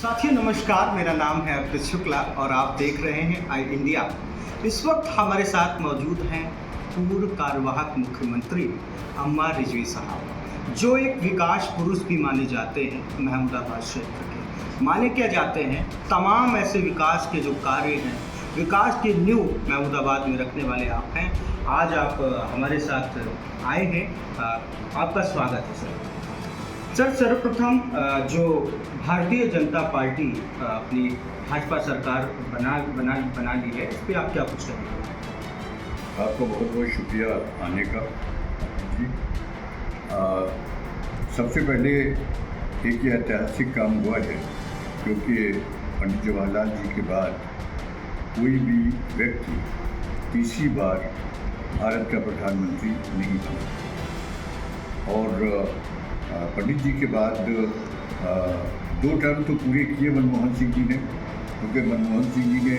साथियों नमस्कार, मेरा नाम है अर्पित शुक्ला और आप देख रहे हैं आई इंडिया। इस वक्त हमारे साथ मौजूद हैं पूर्व कार्यवाहक मुख्यमंत्री अम्मा रिजवी साहब, जो एक विकास पुरुष भी माने जाते हैं। महमूदाबाद क्षेत्र के माने क्या जाते हैं, तमाम ऐसे विकास के जो कार्य हैं, विकास की नींव महमूदाबाद में रखने वाले आप हैं। आज आप हमारे साथ आए हैं, आपका स्वागत है सर। सर सर्वप्रथम जो भारतीय जनता पार्टी अपनी भाजपा सरकार बना ली है, इस पर आप क्या कुछ कहेंगे? आपको बहुत बहुत शुक्रिया आने का जी। सबसे पहले एक ये ऐतिहासिक काम हुआ है, क्योंकि पंडित जवाहरलाल जी के बाद कोई भी व्यक्ति तीसरी बार भारत का प्रधानमंत्री नहीं बना। और पंडित जी के बाद 2 टर्म तो पूरे किए मनमोहन सिंह जी ने, क्योंकि मनमोहन सिंह जी ने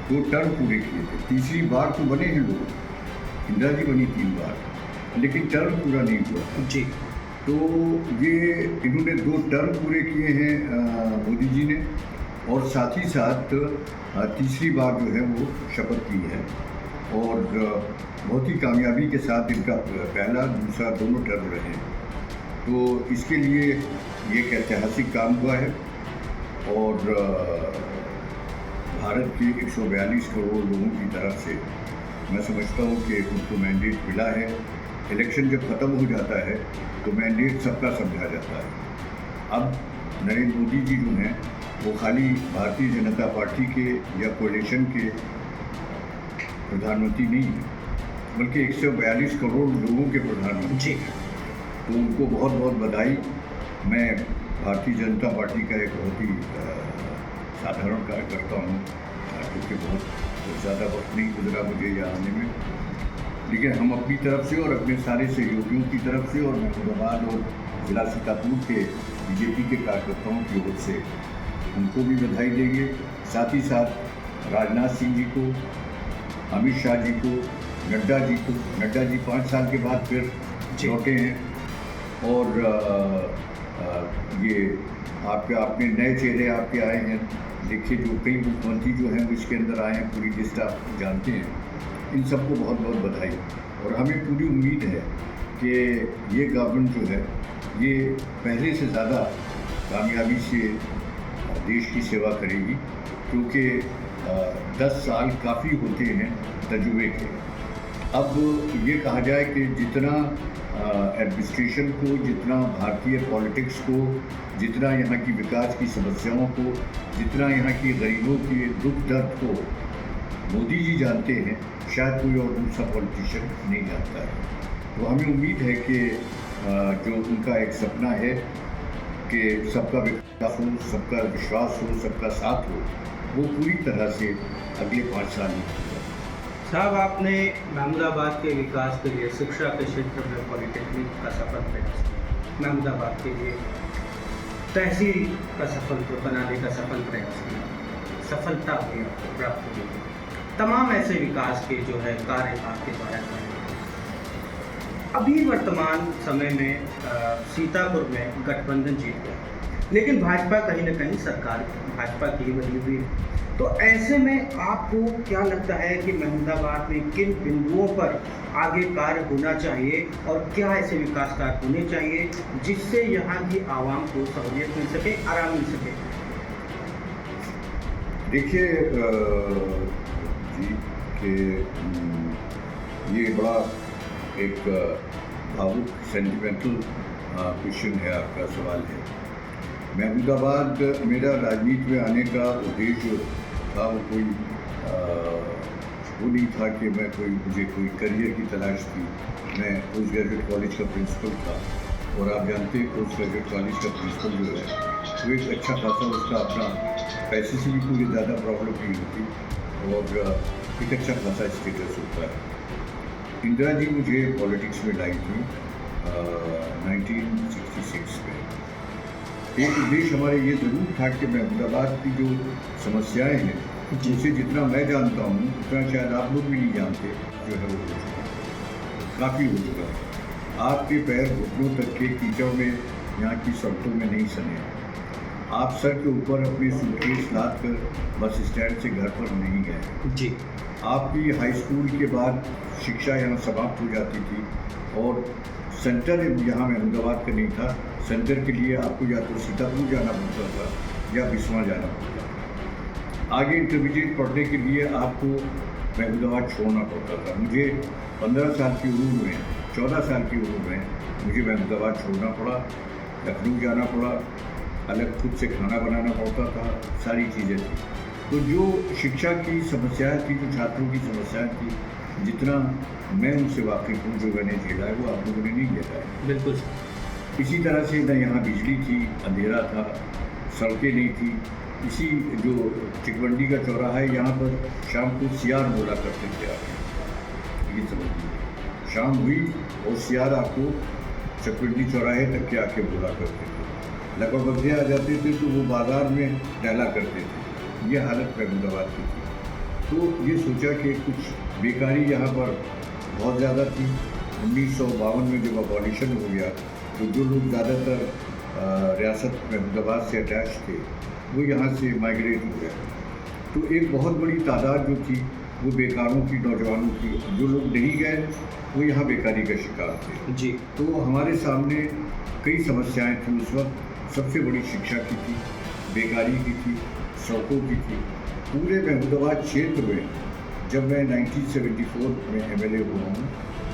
2 टर्म पूरे किए थे। तीसरी बार तो बने हैं लोग, इंदिरा जी बनी 3 बार, लेकिन टर्म पूरा नहीं हुआ जी। तो ये इन्होंने 2 टर्म पूरे किए हैं मोदी जी ने, और साथ ही साथ तीसरी बार जो है वो शपथ की है, और बहुत ही कामयाबी के साथ इनका पहला दूसरा दोनों टर्म रहे। तो इसके लिए ये एक ऐतिहासिक काम हुआ है, और भारत के 142 करोड़ लोगों की तरफ से मैं समझता हूँ कि उनको मैंडेट मिला है। इलेक्शन जब ख़त्म हो जाता है तो मैंडेट सबका समझा जाता है। अब नरेंद्र मोदी जी जो हैं वो खाली भारतीय जनता पार्टी के या कोalition के प्रधानमंत्री नहीं है, बल्कि 142 करोड़ लोगों के प्रधानमंत्री हैं। तो उनको बहुत बहुत बधाई। मैं भारतीय जनता पार्टी का एक बहुत ही साधारण कार्यकर्ता हूँ, क्योंकि बहुत ज़्यादा वक्त नहीं गुजरा मुझे यहाँ आने में, लेकिन हम अपनी तरफ से और अपने सारे सहयोगियों की तरफ से और महमूदाबाद और ज़िला सीतापुर के बीजेपी के कार्यकर्ताओं की ओर से उनको भी बधाई देंगे। साथ ही साथ राजनाथ सिंह जी को, अमित शाह जी को, नड्डा जी को। नड्डा जी 5 साल के बाद फिर लौटे हैं, और ये आपने नए चेहरे आपके आए हैं। देखिए, जो कई मुख्यमंत्री जो हैं वो इसके अंदर आए हैं, पूरी लिस्ट आप जानते हैं। इन सबको बहुत बहुत बधाई, और हमें पूरी उम्मीद है कि ये गवर्नमेंट जो है ये पहले से ज़्यादा कामयाबी से देश की सेवा करेगी, क्योंकि 10 साल काफ़ी होते हैं तजुर्बे के। अब ये कहा जाए कि जितना एडमिनिस्ट्रेशन को, जितना भारतीय पॉलिटिक्स को, जितना यहाँ की विकास की समस्याओं को, जितना यहाँ की गरीबों के दुख दर्द को मोदी जी जानते हैं, शायद कोई और दूसरा पॉलिटिशियन नहीं जानता है। तो हमें उम्मीद है कि जो उनका एक सपना है कि सबका विकास हो, सबका विश्वास हो, सबका साथ हो, वो पूरी तरह से अगले 5 साल में होगा। साहब, आपने महमूदाबाद के विकास के लिए शिक्षा के क्षेत्र में पॉलिटेक्निक का सफल प्रयास, महमूदाबाद के लिए तहसील का सफल बनाने का सफल प्रयास किया, सफलता हुई आपको प्राप्त हुई। तमाम ऐसे विकास के जो है कार्य आपके द्वारा किए। अभी वर्तमान समय में सीतापुर में गठबंधन जीत गया, लेकिन भाजपा कहीं ना कहीं सरकार भाजपा की बनी हुई है। तो ऐसे में आपको क्या लगता है कि महमूदाबाद में किन बिंदुओं पर आगे कार्य होना चाहिए, और क्या ऐसे विकास कार्य होने चाहिए जिससे यहाँ की आवाम को सहूलियत मिल सके, आराम मिल सके? देखिए जी, कि ये बड़ा एक भावुक सेंटिमेंटल क्वेश्चन है, आपका सवाल है। महमूदाबाद मेरा राजनीति में आने का उद्देश्य था वो कोई वो नहीं था कि मुझे कोई करियर की तलाश थी। मैं पोस्ट ग्रेजुएट कॉलेज का प्रिंसिपल था, और आप जानते हैं पोस्ट ग्रेजुएट कॉलेज का प्रिंसिपल जो है वो एक अच्छा खासा, उसका अपना पैसे से भी कोई ज़्यादा प्रॉब्लम नहीं होती, और एक अच्छा खासा स्टेटस होता है। इंदिरा जी मुझे पॉलिटिक्स में लाई थी 1966 में। एक उद्देश्य हमारे ये ज़रूर था कि महमूदाबाद की जो समस्याएं हैं, जिसे जितना मैं जानता हूँ उतना शायद आप लोग भी नहीं जानते, जो है वो हो चुका, काफ़ी हो चुका। आपके पैर घुटनों तक के कीचड़ में यहाँ की सड़कों में नहीं सने। आप सर के ऊपर अपनी सूटकेस लाद कर बस स्टैंड से घर पर नहीं गए। जी। आपकी हाई स्कूल के बाद शिक्षा यहाँ समाप्त हो जाती थी और सेंटर यहाँ में अहमदाबाद का नहीं था। सेंटर के लिए आपको या तो सीतापुर जाना पड़ता था या बिस्वा जाना पड़ता था। आगे इंटरमीडिएट पढ़ने के लिए आपको अहमदाबाद छोड़ना पड़ता था। मुझे 15 साल की उम्र में, 14 साल की उम्र में मुझे अहमदाबाद छोड़ना पड़ा, लखनऊ जाना पड़ा, अलग खुद से खाना बनाना पड़ता था, सारी चीज़ें थी। तो जो शिक्षा की समस्याएं थी, जो छात्रों की समस्याएं थी, जितना मैं उनसे वाकिफ हूँ, जो मैंने झेला है, वो आप लोगों ने नहीं झेला है। बिल्कुल। इसी तरह से न यहाँ बिजली थी, अंधेरा था, सड़कें नहीं थी। इसी जो चिकमंडी का चौराहा है, यहाँ पर शाम को सियार बोला करते थे आके, ये समझिए। शाम हुई और सियार आपको चिकमंडी चौराहे तक के आके बोला करते थे। लगभग बजे आ जाते थे तो वो बाज़ार में टहला करते थे। ये हालत अहमदाबाद की थी। तो ये सोचा कि कुछ बेकारी यहाँ पर बहुत ज़्यादा थी। 1952 में जब अबॉलिशन हो गया तो जो लोग ज़्यादातर रियासत अहमदाबाद से अटैच थे वो यहाँ से माइग्रेट हो गए। तो एक बहुत बड़ी तादाद जो थी वो बेकारों की, नौजवानों की। जो लोग नहीं गए वो यहाँ बेकारी का शिकार थे। जी। तो हमारे सामने कई समस्याएं थी उस वक्त। सबसे बड़ी शिक्षा की थी, बेकारी की थी, सड़कों की थी। पूरे अहमदाबाद क्षेत्र में जब मैं 1974 में MLA हुआ हूँ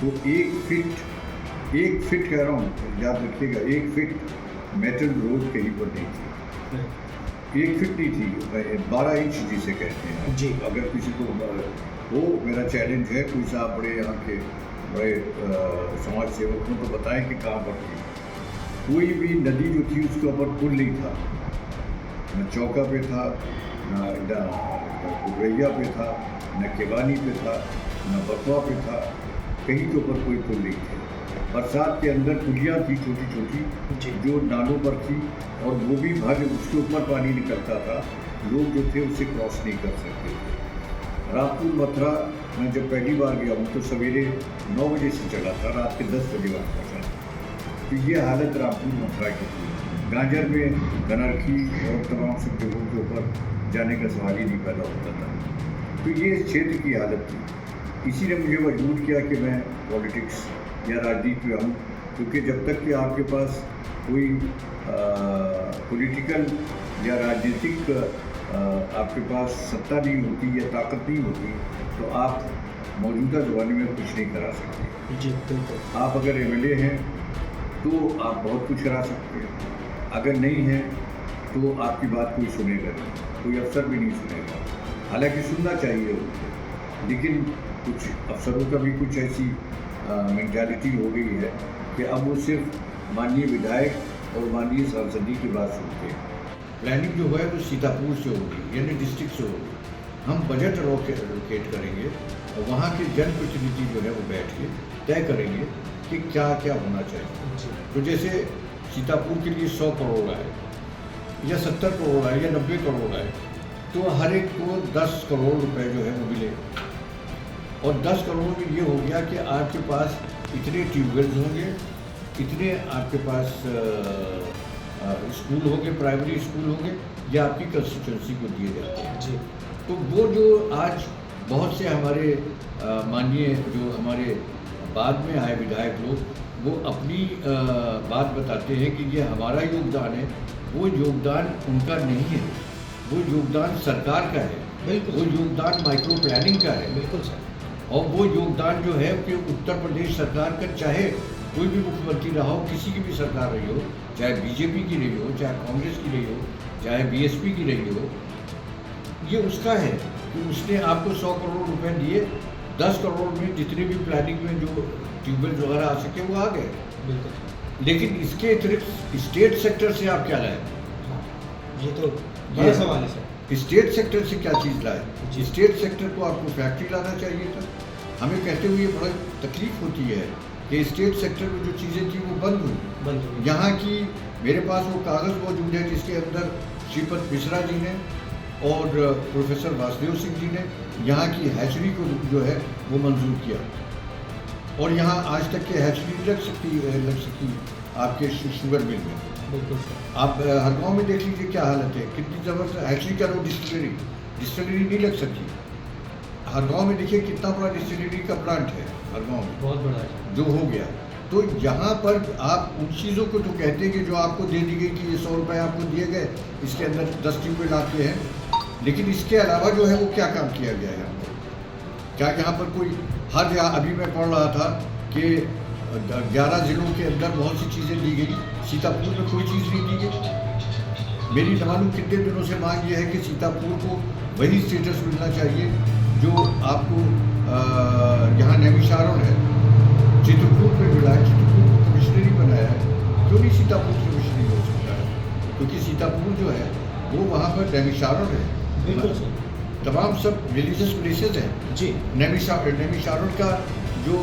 तो 1 फीट कह रहा हूँ, याद रखिएगा, 1 फीट मेटल रोड कहीं पर नहीं थी। 1 फीट नहीं थी, 12 इंच जिसे कहते हैं। जी। अगर किसी को वो मेरा चैलेंज है, कोई साहब बड़े यहाँ के बड़े समाज सेवक हों तो बताएं कि कहाँ पर थी। कोई भी नदी जो थी उसके ऊपर पुल नहीं था, न चौका पे था, न कुबरैया पे था, न केवानी पे था, न बकवा पे था। कहीं के ऊपर कोई पुल नहीं थे। बरसात के अंदर पुलियाँ थी छोटी छोटी जो नालों पर थी और वो भी भर उसके ऊपर पानी निकलता था। लोग जो थे उससे क्रॉस नहीं कर सकते थे। रामपुर मथुरा मैं जब पहली बार गया हूँ तो सवेरे 9 बजे से चला था, रात के 10 बजे वापस आया। तो ये हालत रामपुर मथुरा की थी। गांजर में गनरखी और तमाम सब जगहों के ऊपर जाने का सवाल ही नहीं पैदा होता था। तो ये इस क्षेत्र की हालत थी। इसी ने मुझे मजबूर किया कि मैं पॉलिटिक्स या राजनीति में आऊँ, क्योंकि जब तक कि आपके पास कोई पॉलिटिकल या राजनीतिक आपके पास सत्ता नहीं होती या ताकत नहीं होती तो आप मौजूदा ज़माने में कुछ नहीं करा सकते। जी बिल्कुल। आप अगर MLA हैं तो आप बहुत कुछ करा सकते हैं, अगर नहीं है तो आपकी बात कोई सुनेगा नहीं, कोई अफसर भी नहीं सुनेगा। हालांकि सुनना चाहिए उनको, लेकिन कुछ अफसरों का भी कुछ ऐसी मेंटालिटी हो गई है कि अब वो सिर्फ माननीय विधायक और माननीय सांसदी की बात सुनते हैं। प्लानिंग जो है वो सीतापुर से होगी, यानी डिस्ट्रिक्ट से होगी। हम बजट एलोकेट करेंगे और वहाँ के जनप्रतिनिधि जो है वो बैठ के तय करेंगे कि क्या क्या होना चाहिए। तो जैसे सीतापुर के लिए 100 करोड़ आए या 70 करोड़ आए या 90 करोड़ आए तो हर एक को 10 करोड़ रुपए जो है वो मिले। और 10 करोड़ में ये हो गया कि आपके पास इतने ट्यूबवेल्स होंगे, इतने आपके पास स्कूल होंगे, प्राइमरी स्कूल होंगे, या आपकी कंस्टिट्यूंसी को दिए जाते हैं। जी। तो वो जो आज बहुत से हमारे माननीय जो हमारे बाद में आए विधायक लोग वो अपनी बात बताते हैं कि ये हमारा योगदान है, वो योगदान उनका नहीं है, वो योगदान सरकार का है। बिल्कुल। वो योगदान माइक्रो प्लानिंग का है। बिल्कुल सर। और वो योगदान जो है कि उत्तर प्रदेश सरकार का, चाहे कोई भी मुख्यमंत्री रहा हो, किसी की भी सरकार रही हो, चाहे बीजेपी की रही हो, चाहे कांग्रेस की रही हो, चाहे बीएसपी की रही हो, ये उसका है कि उसने आपको 100 करोड़ रुपए दिए, 10 करोड़ में जितने भी प्लानिंग में जो ट्यूबवेल वगैरह आ सके वो आ गए। बिल्कुल। लेकिन इसके अतिरिक्त स्टेट सेक्टर से आप क्या लाए? ये तो बड़ा सवाल है सर। स्टेट सेक्टर से क्या चीज़ लाए? जी। स्टेट सेक्टर को आपको फैक्ट्री लाना चाहिए था। हमें कहते हुए बड़ा तकलीफ होती है कि स्टेट सेक्टर में जो चीज़ें थी वो बंद हुई। यहाँ की मेरे पास वो कागज़ मौजूद है जिसके अंदर श्रीपद मिश्रा जी ने और प्रोफेसर वासुदेव सिंह जी ने यहाँ की हैचरी को जो है वो मंजूर किया, और यहाँ आज तक के हैचरी लग सकती आपके शुगर मिल में। बिल्कुल सर। आप हर गांव में देख लीजिए क्या हालत है, कितनी ज़बरदस्त। एक्चुअली क्या वो डिस्टिलरी नहीं लग सकती। हर गांव में देखिए कितना बड़ा डिस्टिलरी का प्लांट है हर गांव में, बहुत बड़ा है जो हो गया। तो यहाँ पर आप उन चीज़ों को तो कहते हैं कि जो आपको दे दी गई कि ये 100 रुपये आपको दिए गए, इसके अंदर 10 ट्यूबवेल आते हैं, लेकिन इसके अलावा जो है वो क्या काम किया गया है यहाँ पर? क्या यहाँ पर कोई हर जगह, अभी मैं पढ़ रहा था कि 11 ज़िलों के अंदर बहुत सी चीज़ें दी गई, सीतापुर में कोई चीज़ नहीं दी गई। मेरी न मालूम कितने दिनों से मांग ये है कि सीतापुर को वही स्टेटस मिलना चाहिए जो आपको यहाँ नैमिषारण है, चित्रकूट में मिला है। चित्रकूट को कमिश्नरी बनाया है, क्यों नहीं सीतापुर कमिश्नरी हो सकता है? क्योंकि सीतापुर जो है वो वहाँ पर नैमिषारण है। बिल्कुल सर। तमाम सब रिलीजियस प्लेसेस हैं जी। नैमिषारण का जो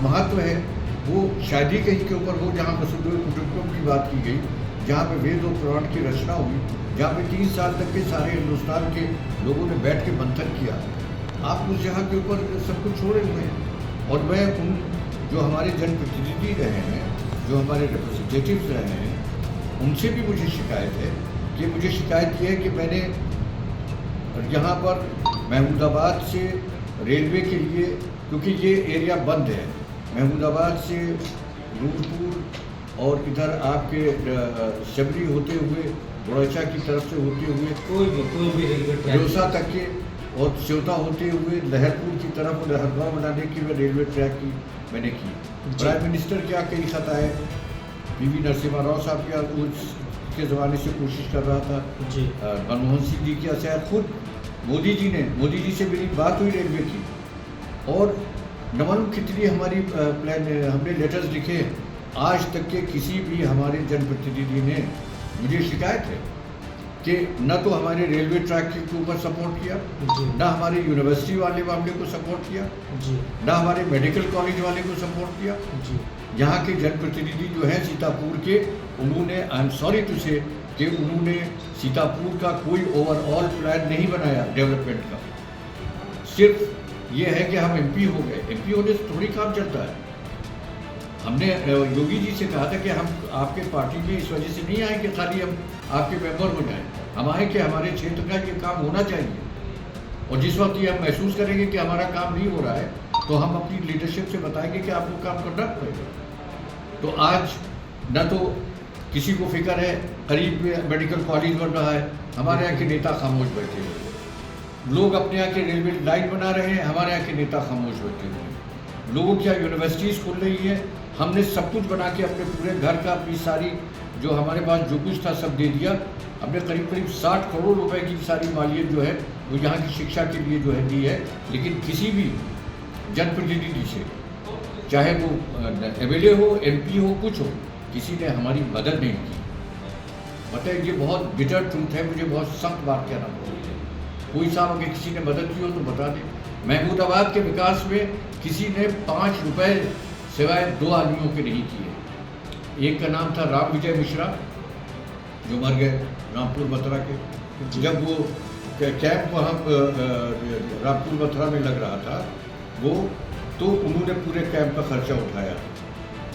महत्व है वो शायद ही कहीं के ऊपर हो जहाँ वसुधैव कुटुंबकम की बात की गई, जहाँ पे वेद और पुराण की रचना हुई, जहाँ पे 3 साल तक के सारे हिंदुस्तान के लोगों ने बैठ के मंथन किया। आप उस जगह के ऊपर सब कुछ छोड़े हुए हैं। और मैं उन जो हमारे जनप्रतिनिधि रहे हैं, जो हमारे रिप्रेजेंटेटिव्स रहे हैं, उनसे भी मुझे शिकायत है कि मुझे शिकायत ये है कि मैंने यहाँ पर महमूदाबाद से रेलवे के लिए, क्योंकि ये एरिया बंद है, महमूदाबाद से नूरपुर और इधर आपके शबरी होते हुए बड़ौचा की तरफ से होते हुए कोई भी रेलवे जोसा तक के और श्योता होते हुए लहरपुर की तरफ और हरदौर बनाने की मैं रेलवे ट्रैक की मैंने की। प्राइम मिनिस्टर के यहाँ कई खत आए, पीवी नरसिम्हा राव साहब के उसके ज़माने से कोशिश कर रहा था जी। मनमोहन सिंह जी की शायद खुद मोदी जी से मेरी बात हुई रेलवे की, और न मालूम कितनी हमारी प्लान हमने लेटर्स लिखे। आज तक के किसी भी हमारे जनप्रतिनिधि ने, मुझे शिकायत है कि न तो हमारे रेलवे ट्रैक के ऊपर सपोर्ट किया, न हमारे यूनिवर्सिटी वाले मामले को सपोर्ट किया, न हमारे मेडिकल कॉलेज वाले को सपोर्ट किया। यहाँ के जनप्रतिनिधि जो हैं सीतापुर के, उन्होंने, आई एम सॉरी टू से, कि उन्होंने सीतापुर का कोई ओवरऑल प्लान नहीं बनाया डेवलपमेंट का। सिर्फ ये है कि हम एमपी हो गए, एमपी होने से थोड़ी काम चलता है। हमने योगी जी से कहा था कि हम आपके पार्टी में इस वजह से नहीं आए कि खाली हम आपके मेंबर हो जाएं, हम आए कि हमारे क्षेत्र का ये काम होना चाहिए। और जिस वक्त ये हम महसूस करेंगे कि हमारा काम नहीं हो रहा है, तो हम अपनी लीडरशिप से बताएंगे कि आपको काम करना पड़ेगा। तो आज न तो किसी को फिक्र है, करीब में मेडिकल कॉलेज बन रहा है, हमारे यहाँ के नेता खामोश बैठे हुए हैं। लोग अपने यहाँ के रेलवे लाइन बना रहे हैं, हमारे यहाँ के नेता खामोश बैठे हुए हैं। लोगों की यहाँ यूनिवर्सिटीज़ खुल रही है, हमने सब कुछ बना के अपने पूरे घर का, अपनी सारी जो हमारे पास जो कुछ था सब दे दिया। हमने करीब 60 करोड़ रुपए की सारी मालियत जो है वो यहाँ की शिक्षा के लिए जो है दी है। लेकिन किसी भी जनप्रतिनिधि से, चाहे वो एमएलए हो, एमपी हो, कुछ हो, किसी ने हमारी मदद नहीं की। मतलब ये बहुत बिटर ट्रूथ है, मुझे बहुत सख्त बात कहना पड़ेगी। कोई साहब अगर किसी ने मदद की हो तो बता दें। महमूदाबाद के विकास में किसी ने 5 रुपए सिवाय 2 आदमियों के नहीं किए। एक का नाम था राम विजय मिश्रा, जो मर गए रामपुर मथुरा के। जब वो कैंप वहाँ रामपुर मथुरा में लग रहा था वो, तो उन्होंने पूरे कैंप का खर्चा उठाया।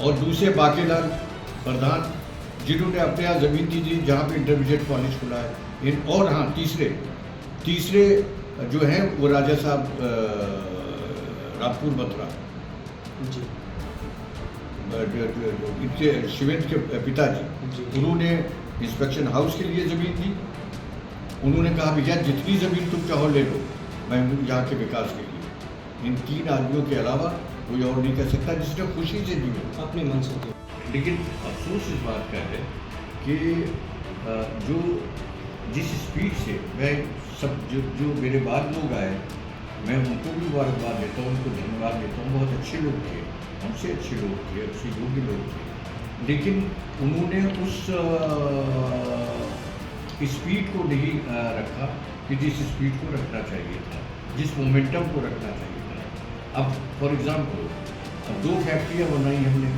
और दूसरे बाकेलाल प्रधान, जिन्होंने अपने यहाँ ज़मीन दी थी जहाँ पे इंटरमीडिएट कॉलेज खुला है। और हाँ, तीसरे जो हैं वो राजा साहब रामपुर मथुरा जी, इनके शिवेंद्र के पिताजी, उन्होंने इंस्पेक्शन हाउस के लिए ज़मीन दी। उन्होंने कहा भैया जितनी ज़मीन तुम चाहो ले लो, मैं यहाँ के विकास के लिए। इन 3 आदमियों के अलावा कोई और नहीं कर सकता जिसने खुशी से दी हो अपने मन से दी। लेकिन अफसोस इस बात का है कि जो जिस स्पीड से मैं सब जो मेरे बाद लोग आए, मैं उनको भी मुबारकबाद देता हूँ, उनको धन्यवाद देता हूँ। बहुत अच्छे लोग थे, हमसे अच्छे लोग थे, अच्छे योग्य लोग थे। लेकिन उन्होंने उस स्पीड को नहीं रखा कि जिस स्पीड को रखना चाहिए था, जिस मोमेंटम को रखना चाहिए था। अब फॉर एग्ज़ाम्पल, अब 2 फैक्ट्रियाँ बनाई हमने,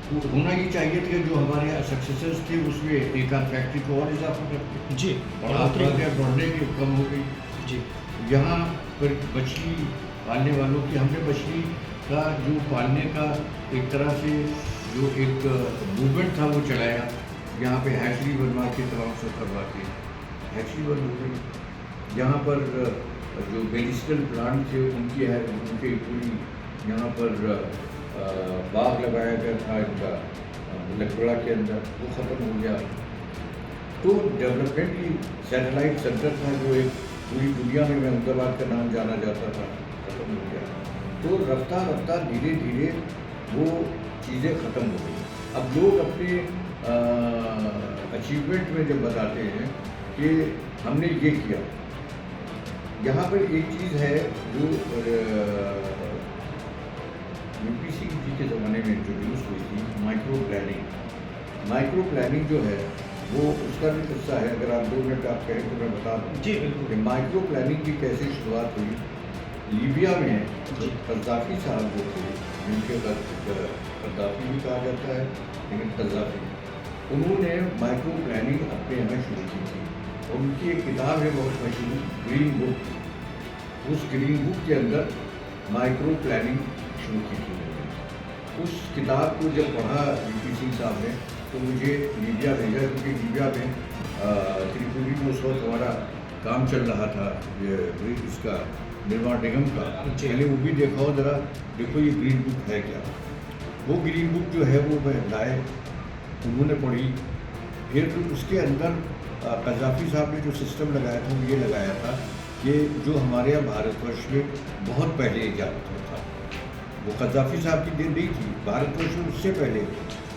होना ही चाहिए था कि जो हमारे यहाँ सक्सेसर्स थे उसमें एक आध फैक्ट्री को और इजाफा करते जी, बढ़ने की कम हो गई जी। यहाँ पर मछली पालने वालों की, हमने मछली का जो पालने का एक तरह से जो एक मूवमेंट था वो चलाया, यहाँ पे हैचरी बनवा के तमाम सब करवा के हैचरी बन हो गई। यहाँ पर जो मेडिसिनल प्लांट थे उनकी है, उनके पूरी यहाँ पर बाग लगाया गया था इनका लकड़ा के अंदर, वो ख़त्म हो गया। तो डेवलपमेंट की सैटेलाइट सेंटर था जो एक पूरी दुनिया में अहमदाबाद का नाम जाना जाता था, ख़त्म हो गया। तो रफ्ता रफ्ता धीरे धीरे वो चीज़ें ख़त्म हो गई। अब लोग अपने अचीवमेंट में जब बताते हैं कि हमने ये किया, यहाँ पर एक चीज़ है जो यूपीसी जी के ज़माने में इंट्रोड्यूस हुई थी, माइक्रो प्लानिंग। माइक्रो प्लानिंग जो है वो उसका भी किस्सा है, अगर आप 2 मिनट आप कहें तो मैं बता दूँ। जी बिल्कुल। कि माइक्रो प्लानिंग की कैसे शुरुआत हुई। लीबिया में कद्दाफी साहब जो थे, जिनके कद्दाफी भी कहा जाता है लेकिन कद्दाफी, उन्होंने माइक्रो प्लानिंग अपने यहाँ शुरू की थी। उनकी एक किताब है बहुत मशहूर, ग्रीन बुक। उस ग्रीन बुक के अंदर माइक्रो प्लानिंग शुरू की थी उन्होंने। उस किताब को जब पढ़ा यूपी सिंह साहब ने तो मुझे लीबिया भेजा, क्योंकि लीबिया में त्रिपुरी में उस वक्त हमारा काम चल रहा था, ये इसका निर्माण निगम का। पहले वो भी देखा हो ज़रा, देखो ये ग्रीन बुक है क्या। वो ग्रीन बुक जो है वो मैं लाए, उन्होंने पढ़ी। फिर उसके अंदर कद्दाफी साहब ने जो सिस्टम लगाया था वो ये लगाया था कि जो हमारे यहाँ भारतवर्ष में बहुत पहले ईजाद हुआ था, वो कद्दाफी साहब की देन नहीं थी, भारतवर्ष में उससे पहले,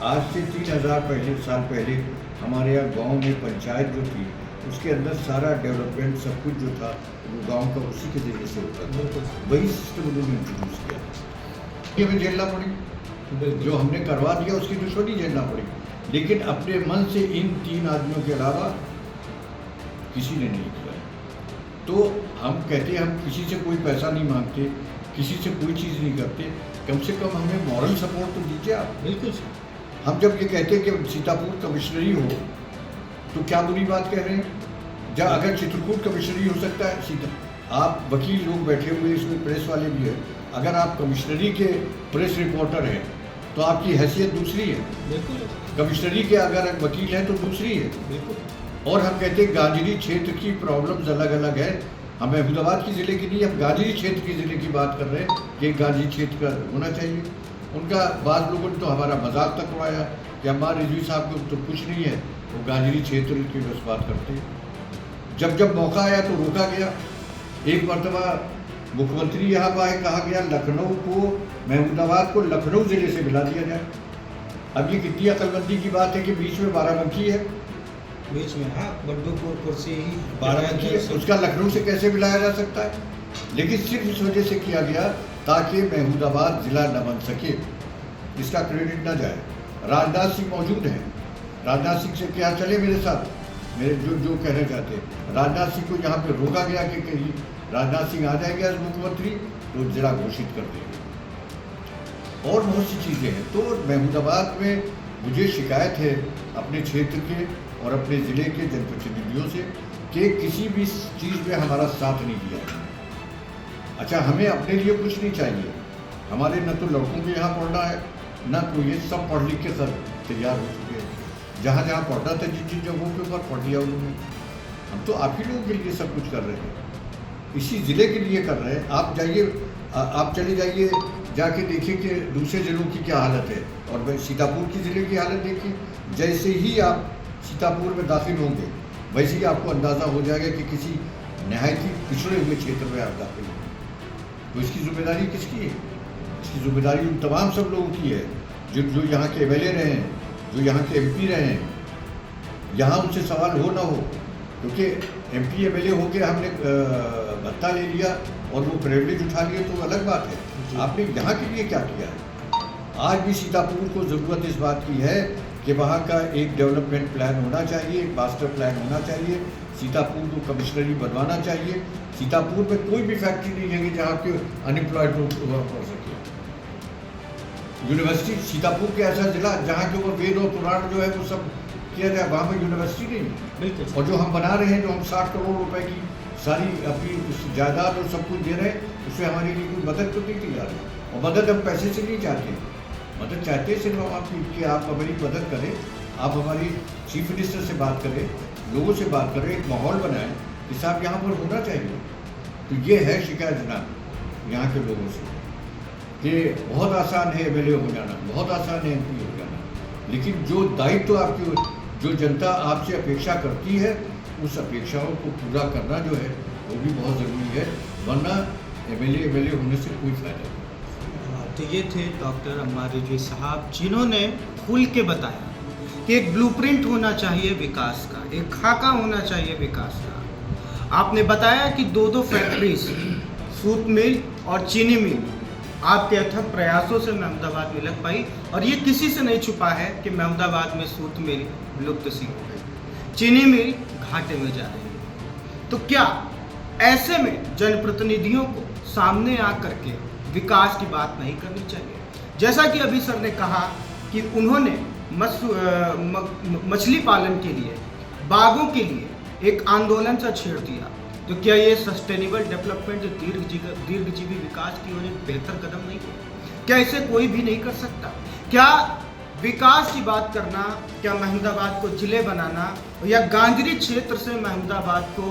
आज से 3000 साल पहले हमारे यहाँ गांव में पंचायत जो थी उसके अंदर सारा डेवलपमेंट सब कुछ जो था वो गांव का उसी के जरिए से होता था। वही सिस्टम उन्होंने इंट्रोड्यूस किया। ये हमें झेलना पड़ी, जो हमने करवा दिया उसकी दुश्मनी झेलना पड़ी, लेकिन अपने मन से इन 3 आदमियों के अलावा किसी ने नहीं किया। तो हम कहते हैं हम किसी से कोई पैसा नहीं मांगते, किसी से कोई चीज़ नहीं करते, कम से कम हमें मॉरल सपोर्ट तो दीजिए आप। बिल्कुल। हम जब ये कहते हैं कि सीतापुर कमिश्नरी हो तो क्या बुरी बात कह रहे हैं। जब अगर चित्रकूट कमिश्नरी हो सकता है, सीता आप वकील लोग बैठे हुए इसमें प्रेस वाले भी हैं, अगर आप कमिश्नरी के प्रेस रिपोर्टर हैं तो आपकी हैसियत दूसरी है। बिल्कुल। कमिश्नरी के अगर वकील हैं तो दूसरी है। बिल्कुल। और हम कहते हैं गाजरी क्षेत्र की प्रॉब्लम्स अलग अलग है। हम अहमदाबाद की ज़िले की नहीं, हम गाजरी क्षेत्र की ज़िले की बात कर रहे हैं कि गाजरी क्षेत्र का होना चाहिए। उनका बाद लोगों ने तो हमारा मजाक तक उड़ाया कि हमारे रिजवी साहब को तो कुछ नहीं है, वो गाजरी क्षेत्र की बस बात करते हैं। जब जब मौका आया तो रोका गया। एक मरतबा मुख्यमंत्री यहाँ पर आए, कहा गया लखनऊ को, महमूदाबाद को लखनऊ ज़िले से मिला दिया जाए। अब ये कितनी अकलमंदी की बात है कि बीच में बाराबंकी है, बीच में हाँ बड्डूपुर से ही बाराबंकी है, उसका लखनऊ से कैसे मिलाया जा सकता है। लेकिन सिर्फ इस वजह से किया गया ताकि महमूदाबाद ज़िला न बन सके, इसका क्रेडिट न जाए। राजनाथ सिंह मौजूद हैं, राजनाथ सिंह से क्या चले मेरे साथ, मेरे जो कहना चाहते हैं, राजनाथ सिंह को यहाँ पे रोका गया कि कहीं राजनाथ सिंह आ जाएंगे एज मुख्यमंत्री तो ज़िला घोषित कर देंगे। और बहुत सी चीज़ें हैं। तो महमूदाबाद में मुझे शिकायत है अपने क्षेत्र के और अपने ज़िले के जनप्रतिनिधियों से कि किसी भी चीज़ में हमारा साथ नहीं दिया है। अच्छा, हमें अपने लिए कुछ नहीं चाहिए, हमारे न तो लड़कों को यहाँ पढ़ना है न कोई, ये सब पढ़ लिख के सब तैयार हो चुके हैं। जहाँ जहाँ पढ़ना था जिन जिन जगहों के ऊपर पढ़ लिया उन्होंने। हम तो आप ही लोगों के लिए सब कुछ कर रहे हैं, इसी ज़िले के लिए कर रहे हैं। आप जाइए, आप चले जाइए, जाके देखिए कि दूसरे ज़िलों की क्या हालत है और वह सीतापुर की ज़िले की हालत देखिए। जैसे ही आप सीतापुर में दाखिल होंगे वैसे ही आपको अंदाज़ा हो जाएगा कि किसी नहायत ही पिछड़े हुए क्षेत्र में आप दाखिल होंगे। तो इसकी जिम्मेदारी किसकी है? इसकी जिम्मेदारी उन तमाम सब लोगों की है जो यहाँ के एमएलए रहे हैं, जो यहाँ के एमपी रहे हैं। यहाँ उनसे सवाल हो ना हो, क्योंकि एमपी एमएलए होकर हमने भत्ता ले लिया और वो प्रिविलेज उठा लिए तो अलग बात है। आपने यहाँ के लिए क्या किया है? आज भी सीतापुर को ज़रूरत इस बात की है कि वहाँ का एक डेवलपमेंट प्लान होना चाहिए, एक मास्टर प्लान होना चाहिए। सीतापुर को कमिश्नरी बनवाना चाहिए। सीतापुर में कोई भी फैक्ट्री नहीं है कि जहाँ के अनएम्प्लॉयड लोग पढ़ सके। यूनिवर्सिटी सीतापुर के ऐसा जिला जहाँ के ऊपर वेद और पुराण जो है वो सब किया जाए, वहाँ पर यूनिवर्सिटी नहीं है। बिल्कुल। और जो हम बना रहे हैं, जो हम 60 करोड़ रुपए की सारी अपनी उस जायदाद और सब कुछ दे रहे हैं, उससे हमारे लिए कोई मदद तो नहीं की जा रही। और मदद हम पैसे से नहीं चाहते, मदद चाहते हैं सिर्फ हम आपकी कि आप हमारी मदद करें, आप हमारी चीफ मिनिस्टर से बात करें, लोगों से बात करें, एक माहौल बनाएं कि साहब यहाँ पर होना चाहिए। तो ये है शिकायत जनाब यहाँ के लोगों से कि बहुत आसान है एमएलए हो जाना, बहुत आसान है एमपी हो जाना, लेकिन जो दायित्व आपकी जो जनता आपसे अपेक्षा करती है उस अपेक्षाओं को पूरा करना जो है वो भी बहुत ज़रूरी है, वरना एमएलए होने से कोई फायदा नहीं। तो ये थे डॉक्टर अम्मार रिजवी साहब, जिन्होंने खुल के बताया कि एक ब्लूप्रिंट होना चाहिए विकास का, एक खाका होना चाहिए विकास का। आपने बताया कि दो फैक्ट्रीज, सूत मिल और चीनी मिल, आपके अथक प्रयासों से महमूदाबाद में लग पाई, और ये किसी से नहीं छुपा है कि महमूदाबाद में सूत मिल लुप्त सी हो गई, चीनी मिल घाटे में जा रही है। तो क्या ऐसे में जनप्रतिनिधियों को सामने आकर के विकास की बात नहीं करनी चाहिए? जैसा कि अभी सर ने कहा कि उन्होंने मछली पालन के लिए, बागों के लिए एक आंदोलन सा छेड़ दिया, तो क्या ये सस्टेनेबल डेवलपमेंट, जो दीर्घजीवी विकास की ओर एक बेहतर कदम नहीं है? क्या इसे कोई भी नहीं कर सकता? क्या विकास की बात करना, क्या महमूदाबाद को जिले बनाना, या गांजरी क्षेत्र से महमूदाबाद को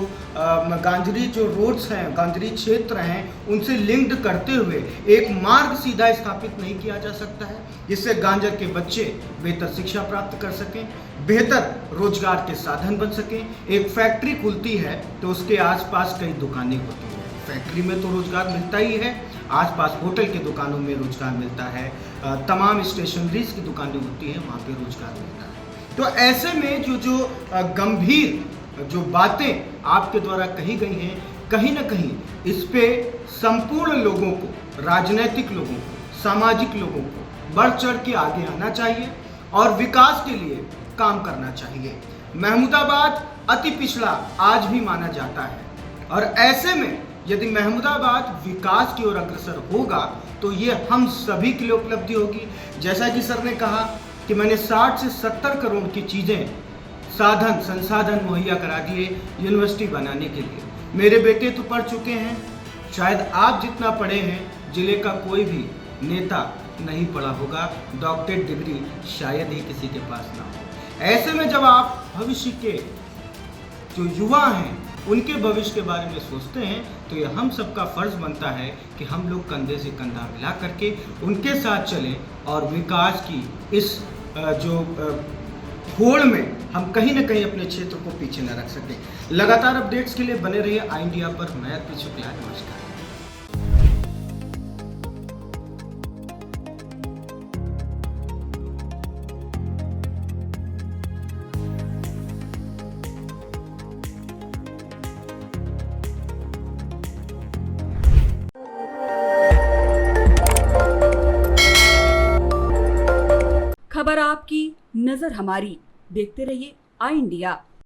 गांजरी जो रोड्स हैं, गांजरी क्षेत्र हैं, उनसे लिंक्ड करते हुए एक मार्ग सीधा स्थापित नहीं किया जा सकता है, जिससे गांजर के बच्चे बेहतर शिक्षा प्राप्त कर सकें, बेहतर रोजगार के साधन बन सकें? एक फैक्ट्री खुलती है तो उसके आसपास कई दुकानें होती हैं, फैक्ट्री में तो रोजगार मिलता ही है, आसपास होटल के दुकानों में रोजगार मिलता है, तमाम स्टेशनरीज की दुकानें होती हैं, वहाँ पे रोजगार मिलता है। तो ऐसे में जो गंभीर जो बातें आपके द्वारा कही गई हैं, कहीं ना कहीं इस पे संपूर्ण लोगों को, राजनीतिक लोगों को, सामाजिक लोगों को बढ़ चढ़ के आगे आना चाहिए और विकास के लिए काम करना चाहिए। महमूदाबाद अति पिछड़ा आज भी माना जाता है, और ऐसे में यदि महमूदाबाद विकास की ओर अग्रसर होगा तो ये हम सभी के लिए उपलब्धि होगी। जैसा कि सर ने कहा कि मैंने 60 से 70 करोड़ की चीज़ें, साधन संसाधन मुहैया करा दिए यूनिवर्सिटी बनाने के लिए। मेरे बेटे तो पढ़ चुके हैं, शायद आप जितना पढ़े हैं जिले का कोई भी नेता नहीं पढ़ा होगा, डॉक्टरेट डिग्री शायद ही किसी के पास ना हो। ऐसे में जब आप भविष्य के जो युवा हैं उनके भविष्य के बारे में सोचते हैं, तो ये हम सबका फर्ज बनता है कि हम लोग कंधे से कंधा मिला करके उनके साथ चलें और विकास की इस जो होड़ में हम कहीं ना कहीं अपने क्षेत्र को पीछे न रख सकें। लगातार अपडेट्स के लिए बने रहिए आई इंडिया पर। मैं अर्पित शुक्ला, नमस्कार। खबर आपकी, नजर हमारी। देखते रहिए आई इंडिया।